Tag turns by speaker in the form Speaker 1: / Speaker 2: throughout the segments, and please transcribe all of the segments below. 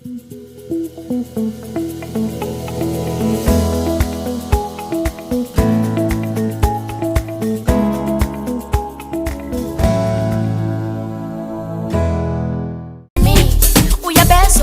Speaker 1: Uyabezo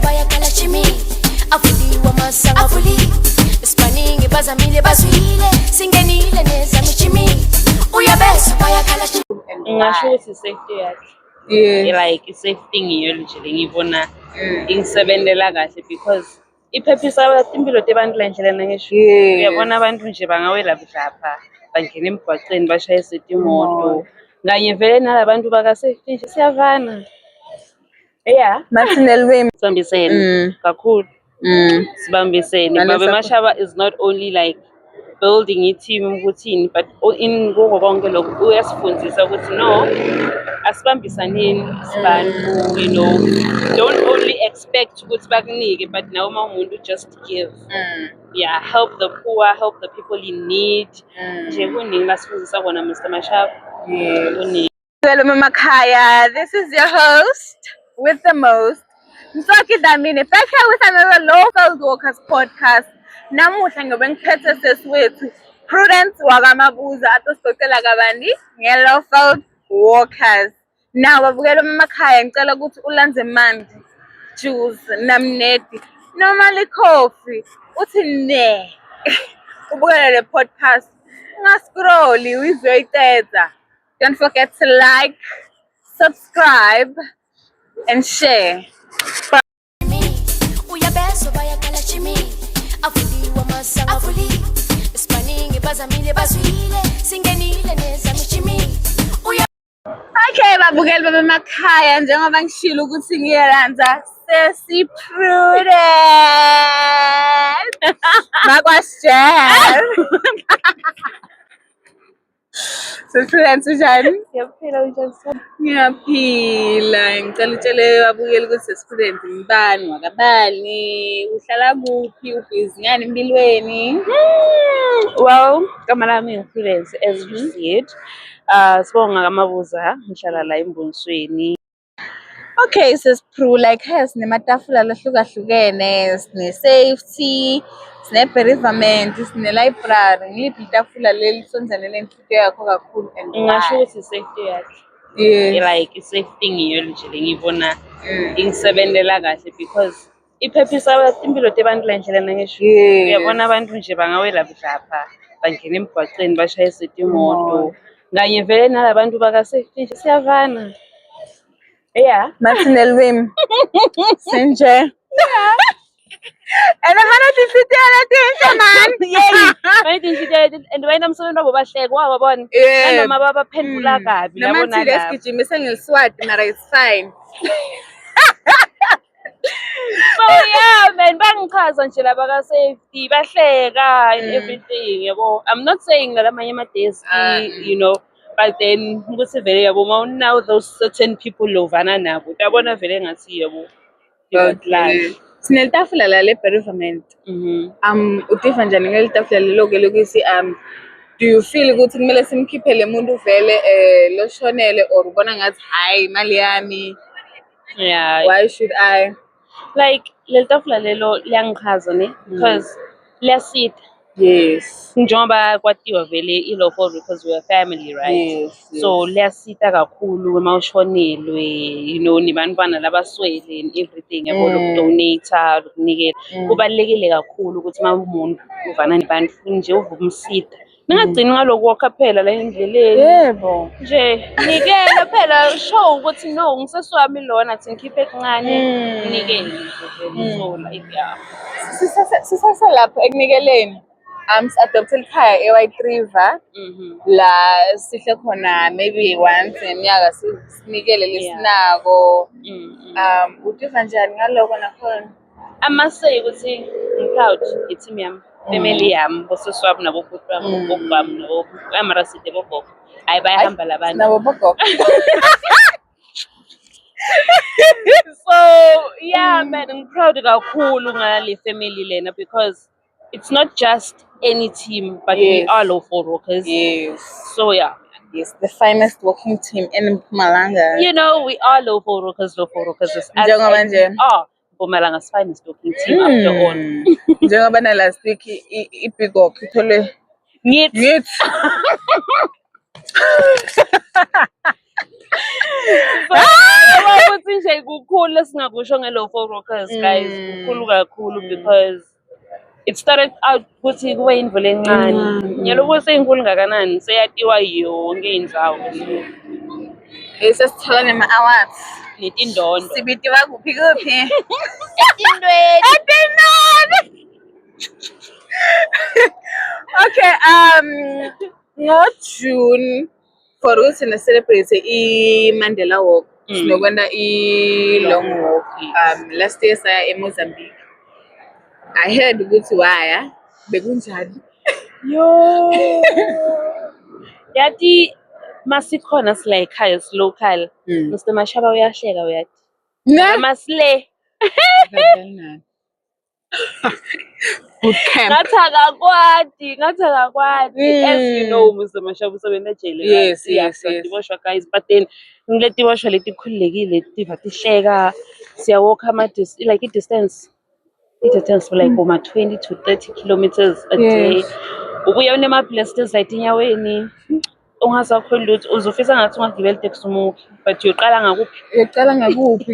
Speaker 1: bayakala chimi avuliwa masa avuli Spaningi bazamile bazwile singenile neza michimi Uyabezo bayakala chimi
Speaker 2: Ngingasho ukuthi safety yakhe.
Speaker 3: Yes.
Speaker 2: Like i-safety ngiyo nje ngiyibona ingisebenzela kahle because iphephisa impilo zabantu la endleleni ngisho.
Speaker 3: Yes.
Speaker 2: Uyabona abantu nje bangawela budlapha bangena emgwaqeni bashayisa imoto. Kanye vele nalabantu baka-safety nje siyavana. Yeah.
Speaker 3: Nathi nelwimi.
Speaker 2: Sibambisene kakhulu. Sibambisene. Babe Mashaba is not only like building i-team ukuthi but in kuko konke lokho uyasifundisa ukuthi no asibambisaneni sibantu, you know, don't only expect ukuthi bakunike but nawe uma umuntu just give. Yeah, help the poor, help the people in need. Nje kuningi lasifundisa kona Mr. Mashaba. Kuningi.
Speaker 3: Hello Mama Kaya, this is your host with the most Msoki Dlamini, back here with another Local Workers podcast. Namuhla ngobe ngiphethe sesiwethu Prudence wakamabuza atosicela kabandi nge-Local Workers. Now babukela Mama Kaya ngicela ukuthi ulanze mandi juice namnedi normally coffee uthi ne ubukela le podcast ungascrolli uyizoyiqeda. Don't forget to like, subscribe and share.
Speaker 1: Uyabezo bayakala chimi avuliwa masa avuli Spaningi bazamile bazwile singenile neza michimi
Speaker 3: Okay, babukeli babemakhaya njengoba ngishilo ukuthi ngiyalanza Sesi Prudence. Makwasjel. Sesi Prudence unjani?
Speaker 2: Ngiyaphila unjani?
Speaker 3: Ngiyaphila. Ngicela utshele babukeli ukuthi Sesi Prudence ngibani wakabani, uhlala kuphi, ubhizi ngani empilweni?
Speaker 2: Well, igama lami ngu-Prudence as you said. Sibonga kamabuza ngihlala la eMbonisweni.
Speaker 3: Okay, Sis Pru, like has nematafula lahlukahlukene, sine safety, sine bereavement, sine library. Ngiliphi itafula leli sonzane lenhlutho yakho kakhulu and
Speaker 2: Ngingasho
Speaker 3: why?
Speaker 2: ukuthi safety yakhe.
Speaker 3: Yes.
Speaker 2: Like i-safety ngiyo nje ngiyibona ingisebenzela kahle because iphephisa impilo zabantu la endleleni ngisho.
Speaker 3: Yes.
Speaker 2: Uyabona abantu nje bangawela budlapha bangena emgwaqeni bashayisa imoto. Kanye vele nalabantu baka-safety nje siyavana. Yeah.
Speaker 3: Nathi nelwimi. Sinje.
Speaker 2: Yeah.
Speaker 3: And I'm not defeated man.
Speaker 2: Yeah. Bayidinjite and wena umsebenzi wabo bahleke wabona. Noma babaphendula kabi
Speaker 3: labona
Speaker 2: labona
Speaker 3: la. Namathi ngeliswati mara it's fine.
Speaker 2: So yeah, man, bangichaza nje laba ka safety bahleka and everything yabo. I'm not saying that amanye amadeski, you know, but then ukuthi vele yabo now those certain people lovana nabo. Uyabona vele ngathi yabo.
Speaker 3: Okay. Sinelitafula la le bereavement. Utifa njani ngelitafula lelo ke lokuthi do you feel ukuthi kumele simkhiphele umuntu vele loshonele or ubona ngathi hayi imali yami?
Speaker 2: Yeah.
Speaker 3: Why should I?
Speaker 2: Like lelitafula lelo liyangichaza ne because liyasita.
Speaker 3: Yes.
Speaker 2: Njengoba kwatiwa vele i-local because we're a family, right?
Speaker 3: Yes.
Speaker 2: So liyasita kakhulu uma ushonelwe, you know, nibantwana labaswele and everything yabo lokudonate lokunikela. Kubalekile kakhulu ukuthi uma umuntu uvana nabantu nje uvumsita. Ningagcini ngaloku wakha phela la endleleni.
Speaker 3: Yebo.
Speaker 2: Nje nikela phela show ukuthi no ngiseswami lona athi ngikhiphe kancane nikele nje so like yeah.
Speaker 3: Sisasa lapho ekunikeleni. Si-adopte ekhaya e-White River la sihle khona maybe once eminyaka sinikele lesinako. Utifa njani ngaloko nakhona?
Speaker 2: I must say ukuthi proud i-team yami, family yami, boseswami nabo futhi bami, bobami nabo amara side bogogo. Hayi bayahamba labantu.
Speaker 3: Nabo bogogo.
Speaker 2: So yeah man, I'm proud kakhulu ngale family lena because it's not just any team, but we are local workers.
Speaker 3: Yes.
Speaker 2: So yeah.
Speaker 3: Yes, the finest working team in Mpumalanga.
Speaker 2: You know, we are local workers as
Speaker 3: Njengoba nje.
Speaker 2: Mpumalanga sifine stalking team after all.
Speaker 3: Njengoba na last week iPeacock ithole
Speaker 2: Ngithi ukuthi nje kukhulu esingakusho nge-Low4 Rockers guys, kukhulu kakhulu because it started out ukuthi kube imvula encane. Nyalo kuse inkulu ngakanani seyatiwa yonke indzawo.
Speaker 3: Sesithola nema-awards
Speaker 2: Netindondo.
Speaker 3: sibitiwa kuphi kuphi
Speaker 2: Etindweni.
Speaker 3: Okay, ngo-June for ukuthi ne-celebrate i-Mandela Walk sinokwenda i-long walk. Last year saya eMozambique. I heard ukuthi waya bekunjani.
Speaker 2: Yati masikhona sila ekhaya local. Mr. Mashaba uyahleka uyathi. Masile.
Speaker 3: Good camp.
Speaker 2: Ngathi akakwadi. As you know, Mr. Mashaba usebenza ejele.
Speaker 3: Yes.
Speaker 2: Diboshwa guys, but then ngileti boshwa leti khulekile tiva tihleka. Siyawalk like distance for like over 20 to 30 kilometers a day. Ubuya unema-blisters like tinyaweni. Ungasakhona lutho uzofisa ngathi ungagibela iteksi umuki, but uyoqala ngakuphi.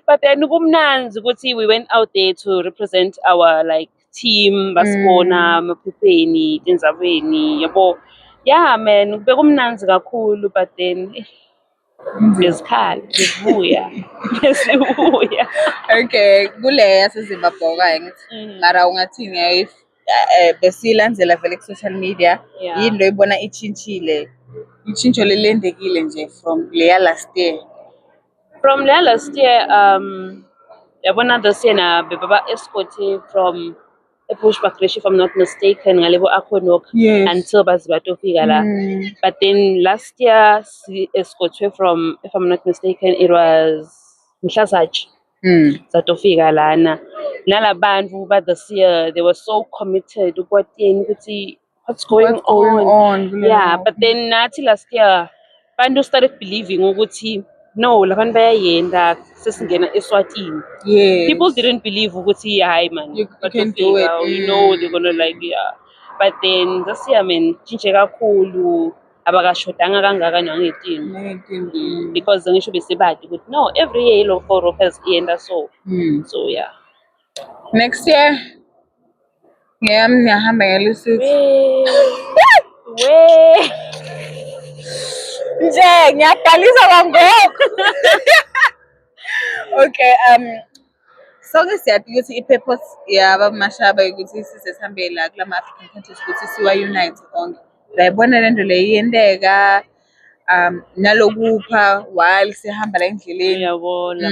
Speaker 2: But then kumnanzi ukuthi we went out there to represent our like team, basibona amaphepheni tindzabeni yabo. Yeah man, bekumnanzi kakhulu, but then ngesikhala besibuya.
Speaker 3: Okay, kuleya seZimbabwe ngithi mara ungathini besilandzela vele ku-social media yini lo ibona ichinchile ichincho lelendekile nje from leya last year
Speaker 2: yabona this year na bebaba escorted from eBushbuckridge if I'm not mistaken ngalebo Aquanock until baze batofika la. But then last year escorted from, if I'm not mistaken, it was Mhlazaji. Zatofika lana nalabantu but this year they were so committed ukuthi what's going on. Yeah, but then nathi last year bantu started believing ukuthi no labantu bayayenda sesingena eSwatini. People didn't believe ukuthi hi man
Speaker 3: you can do it.
Speaker 2: You know they're gonna like but then this year man chinche kakhulu abakashodanga kangaka nangetinto because ngisho besebadi ukuthi no every year Low4 Rockers ienda so yeah.
Speaker 3: Next year ngiyahamba ngelisuthi nje ngiyaqalisa kwangoku. Okay, sonke siyathi ukuthi i-purpose yabamashaba ukuthi sisehambe la kulama African countries ukuthi siwa-unite onke. Uyayibona lento le iyenteka nalokupha while sihamba la endleleni.
Speaker 2: Uyabona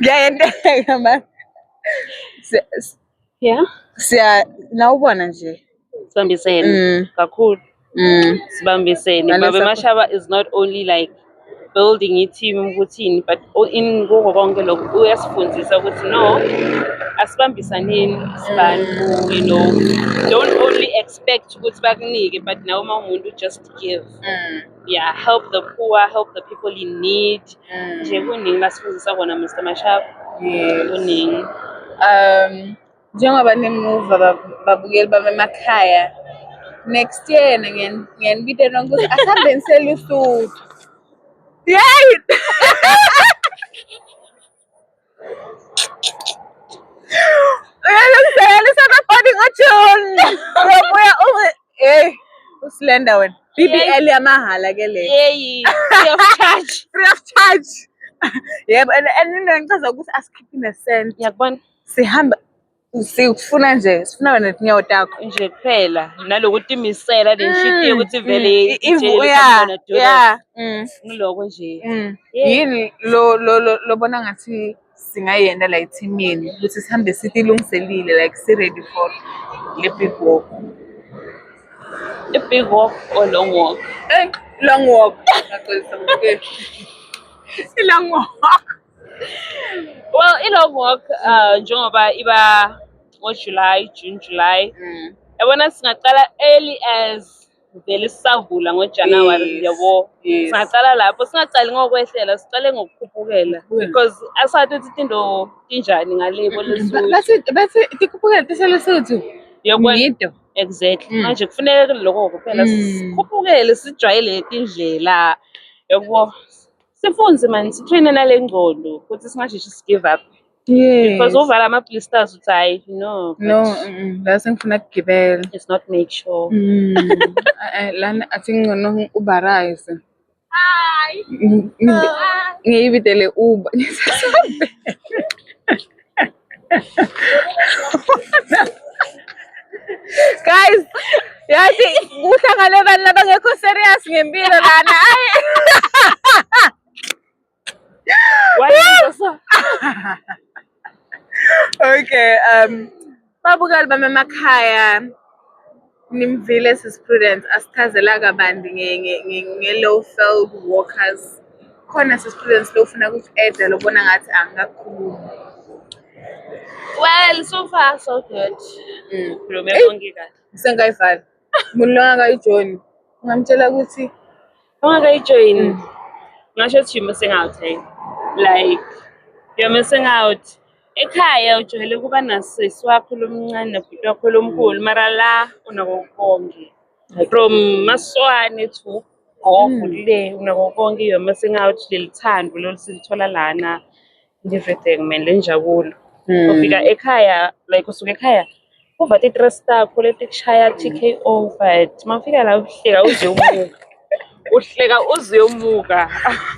Speaker 3: Ngiyayenteka man. Siya nawubona nje
Speaker 2: sibambisene kakhulu. Sibambisene. Babe Mashaba is not only like building i-team ukuthi but in konke lokho uyasifundisa ukuthi no asibambisaneni sibantu, you know, don't only expect ukuthi bakunike but nawe umuntu just give. Yeah, help the poor, help the people in need. Nje kuningi lasifundisa kona Mr. Mashaba. Kuningi.
Speaker 3: Njengoba nimuva babukeli bamakhaya next year ngiyanibita nonke ukuthi asihambeni selusuthu. Uyalungiselela amabhodi ngoJune. Uyabuya usilenda wena. BBL yamahala ke le. Free of charge. Yebo, and ngichaza ukuthi asikhiphi ne-cent.
Speaker 2: Yakubona
Speaker 3: Sihamba sifuna wena tinyawo takho
Speaker 2: nje kuphela nalokuthi imisela lenhliziyo ukuthi vele ngiloko nje.
Speaker 3: Yini lobona ngathi singayenda la ithimini ukuthi sihambe sitilungiselile like ready for le big walk.
Speaker 2: A big walk or long walk?
Speaker 3: Long walk. Long walk.
Speaker 2: Well, i-long walk njengoba iba June, July. Yabona singaqala early as vele sisavula ngoJanuary yabo. Singaqala lapho, singacali ngokwehlela, siqale ngokukhuphukela because asathi ukuthi into tinjani ngalebo lesuthu.
Speaker 3: Bese tikhuphukela tiseLesotho.
Speaker 2: Yebo. Exactly. Manje kufanele lokho kuphela sikhuphukele sijwayele indlela. Yabo. Sifunze man, sitrain nalengqondo ukuthi singashishi give up. Because uvala ama-blisters uthi hayi no.
Speaker 3: La sengifuna ukugibela.
Speaker 2: It's not make sure.
Speaker 3: Lana athi ngcono ubarise. Hi. Ngiyibidele Uber. Guys, yathi kuhlangane abantu labangekho serious ngempilo lana. Okay, babukali bami emakhaya nimvile Prudence asichazela kabanzi nge-low field walkers. Khona Prudence lo ufuna ukuthi ede lobona ngathi angikakhulumi.
Speaker 2: Well, so far so good. Ngibonge kahle.
Speaker 3: Sengayivala. Umuntu lo akayijoin. Ungamtshela ukuthi
Speaker 2: ongakayijoin. Ngasho ukuthi you're missing out, hey. Like you're missing out. Ekhaya ujwayele kuba nasisi wakho lomncane nobhuti wakho lomkhulu mara la unako konke. From Maswane to Gogo le unako konke, you're missing out lelithando losilithola lana and everything man lenjabulo. Ufika ekhaya like usuka ekhaya uva ti-stress takho letikushaya TKO but mafika la uhleka uziyomuka.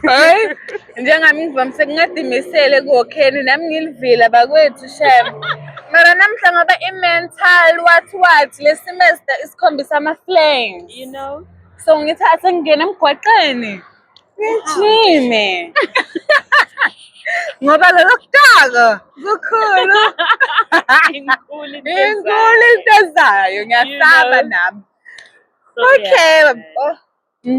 Speaker 3: hayi njengami ngivamise ngingadimisele kokheni nami ngilivila bakwethu shem. Mara namhla ngoba i-mental what le semester isikhombisa ama-flames.
Speaker 2: You know?
Speaker 3: So ngithathe ngingena emgwaqeni. Ngijime. Ngoba lo kutaka kukhulu.
Speaker 2: Inkulu
Speaker 3: Inkulu into ezayo ngiyasaba nami. Okay.
Speaker 2: No,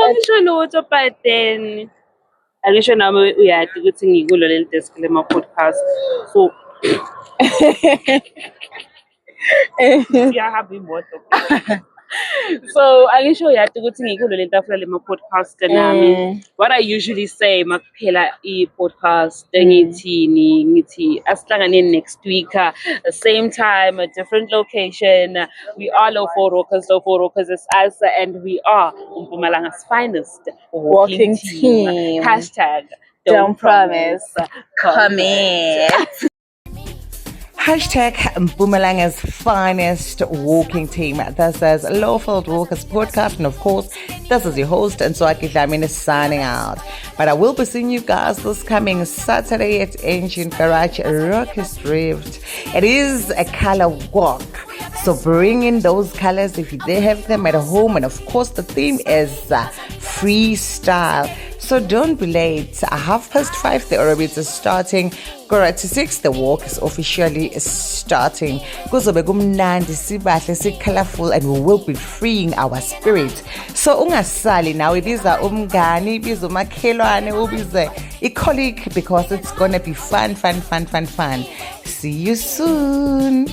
Speaker 2: ngisho lutho but then angisho nami uyati ukuthi ngikulo leli desk lema podcast so siyahamba imoto. So angisho uyati ukuthi ngikulo leli tafula lema podcast nami. What I usually say makuphela i-podcast ngithi asihlangane next week same time a different location. We are Low Four Walkers is us and we are Mpumalanga's finest
Speaker 3: Walking team.
Speaker 2: Hashtag
Speaker 3: Don't promise. Comment.
Speaker 4: Hashtag Mpumalanga's finest walking team. This is Lowfield Walkers podcast, and of course, this is your host, Nswaki Dlamini, signing out. But I will be seeing you guys this coming Saturday at Ancient Garage Rockers Drift. It is a color walk, so bring in those colors if they have them at home, and of course, the theme is freestyle. So don't be late. 5:30 the orbit is starting. Quarter to 6 the walk is officially starting. Kuzobe kumnandi sibahle si colorful and we will be freeing our spirit. So ungasali now, ibiza umngani, ibiza umakhelwane, ubize a colleague because it's gonna be fun. See you soon.